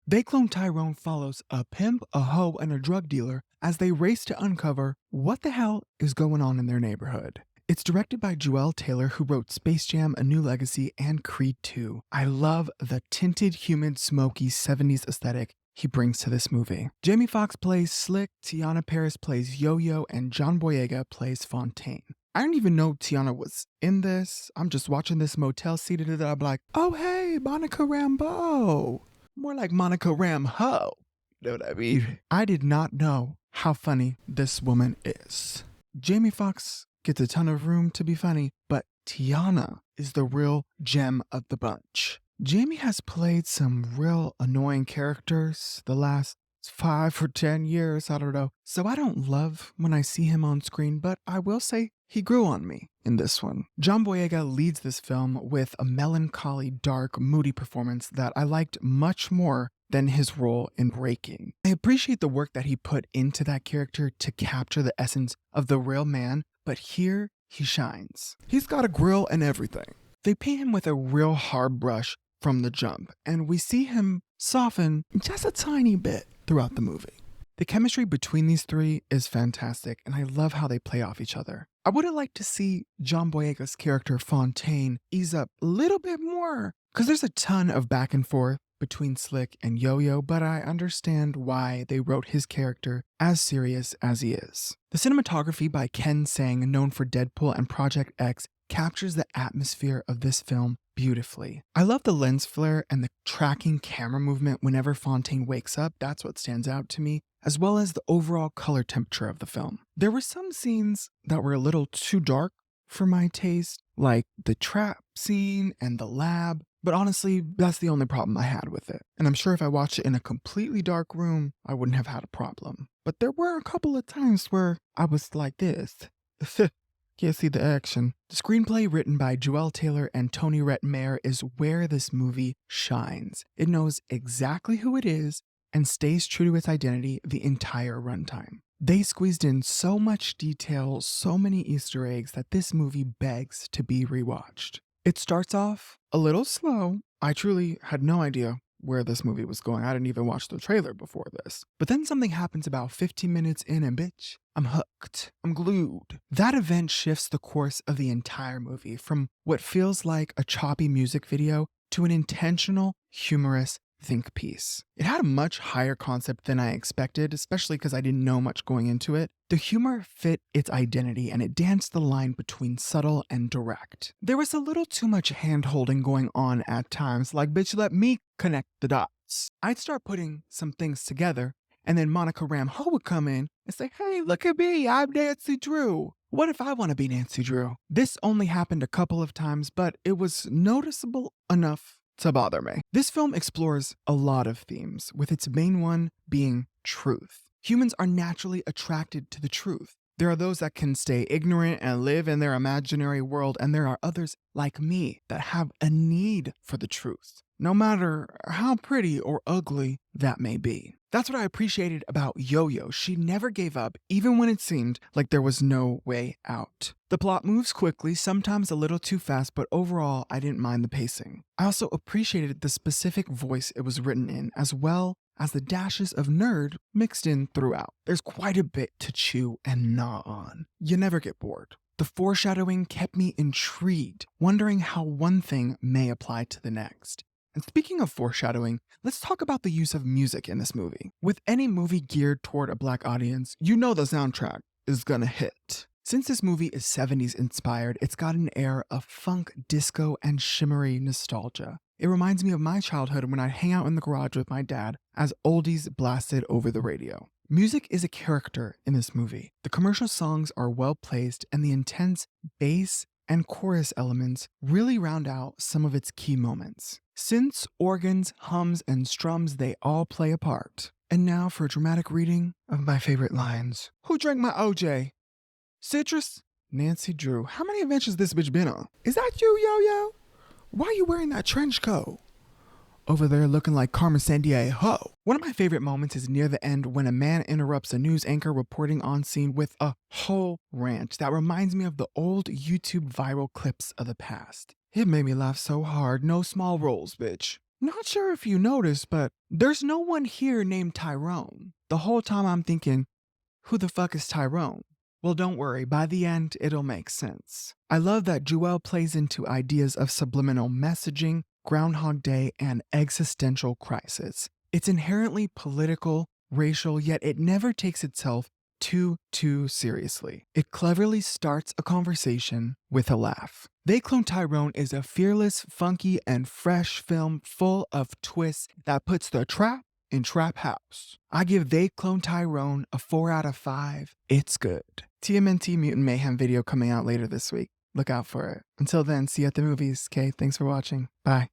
They Cloned Tyrone follows a pimp, a hoe, and a drug dealer as they race to uncover what the hell is going on in their neighborhood. It's directed by Juel Taylor, who wrote Space Jam: A New Legacy and Creed 2. I love the tinted, humid, smoky 70s aesthetic he brings to this movie. Jamie Foxx plays Slick, Teyonah Parris plays Yo-Yo, and John Boyega plays Fontaine. I didn't even know Teyonah was in this. I'm just watching this motel seated and I'm like, oh hey, Monica Rambeau. More like Monica Ramho. You know what I mean? I did not know how funny this woman is. Jamie Foxx gets a ton of room to be funny, but Teyonah is the real gem of the bunch. Jamie has played some real annoying characters the last 5 or 10 years, I don't know. So I don't love when I see him on screen, but I will say he grew on me in this one. John Boyega leads this film with a melancholy, dark, moody performance that I liked much more than his role in Breaking. I appreciate the work that he put into that character to capture the essence of the real man, but here he shines. He's got a grill and everything. They paint him with a real hard brush from the jump, and we see him soften just a tiny bit throughout the movie. The chemistry between these three is fantastic, and I love how they play off each other. I would have liked to see John Boyega's character Fontaine ease up a little bit more, because there's a ton of back and forth between Slick and Yo-Yo, but I understand why they wrote his character as serious as he is. The cinematography by Ken Sang, known for Deadpool and Project X, captures the atmosphere of this film beautifully. I love the lens flare and the tracking camera movement whenever Fontaine wakes up. That's what stands out to me, as well as the overall color temperature of the film. There were some scenes that were a little too dark for my taste, like the trap scene and the lab, but honestly, that's the only problem I had with it. And I'm sure if I watched it in a completely dark room, I wouldn't have had a problem. But there were a couple of times where I was like this. Can't see the action. The screenplay, written by Juel Taylor and Tony Rettenmaier, is where this movie shines. It knows exactly who it is and stays true to its identity the entire runtime. They squeezed in so much detail, so many Easter eggs that this movie begs to be rewatched. It starts off a little slow. I truly had no idea where this movie was going. I didn't even watch the trailer before this. But then something happens about 15 minutes in and bitch, I'm hooked. I'm glued. That event shifts the course of the entire movie from what feels like a choppy music video to an intentional, humorous think piece. It had a much higher concept than I expected, especially because I didn't know much going into it. The humor fit its identity and it danced the line between subtle and direct. There was a little too much hand-holding going on at times, like bitch let me connect the dots. I'd start putting some things together and then Monica Rambeau would come in and say, hey, look at me, I'm Nancy Drew. What if I want to be Nancy Drew? This only happened a couple of times, but it was noticeable enough to bother me. This film explores a lot of themes, with its main one being truth. Humans are naturally attracted to the truth. There are those that can stay ignorant and live in their imaginary world, and there are others like me that have a need for the truth, no matter how pretty or ugly that may be. That's what I appreciated about Yo-Yo. She never gave up, even when it seemed like there was no way out. The plot moves quickly, sometimes a little too fast, but overall, I didn't mind the pacing. I also appreciated the specific voice it was written in, as well as the dashes of nerd mixed in throughout. There's quite a bit to chew and gnaw on. You never get bored. The foreshadowing kept me intrigued, wondering how one thing may apply to the next. And speaking of foreshadowing, let's talk about the use of music in this movie. With any movie geared toward a black audience, you know the soundtrack is gonna hit. Since this movie is 70s inspired, it's got an air of funk, disco, and shimmery nostalgia. It reminds me of my childhood when I'd hang out in the garage with my dad as oldies blasted over the radio. Music is a character in this movie. The commercial songs are well placed, and the intense bass and chorus elements really round out some of its key moments. Synths, organs, hums, and strums, they all play a part. And now for a dramatic reading of my favorite lines. Who drank my OJ? Citrus? Nancy Drew. How many adventures this bitch been on? Is that you, Yo-Yo? Why are you wearing that trench coat? Over there looking like Carmen Sandiego. One of my favorite moments is near the end when a man interrupts a news anchor reporting on scene with a whole rant that reminds me of the old YouTube viral clips of the past. It made me laugh so hard. No small roles, bitch. Not sure if you noticed, but there's no one here named Tyrone. The whole time I'm thinking, who the fuck is Tyrone? Well, don't worry, by the end, it'll make sense. I love that Juel plays into ideas of subliminal messaging, Groundhog Day, and existential crisis. It's inherently political, racial, yet it never takes itself too seriously. It cleverly starts a conversation with a laugh. They Cloned Tyrone is a fearless, funky, and fresh film full of twists that puts the trap in Trap House. I give They Cloned Tyrone a 4 out of 5. It's good. TMNT Mutant Mayhem video coming out later this week. Look out for it. Until then, see you at the movies. Okay, thanks for watching. Bye.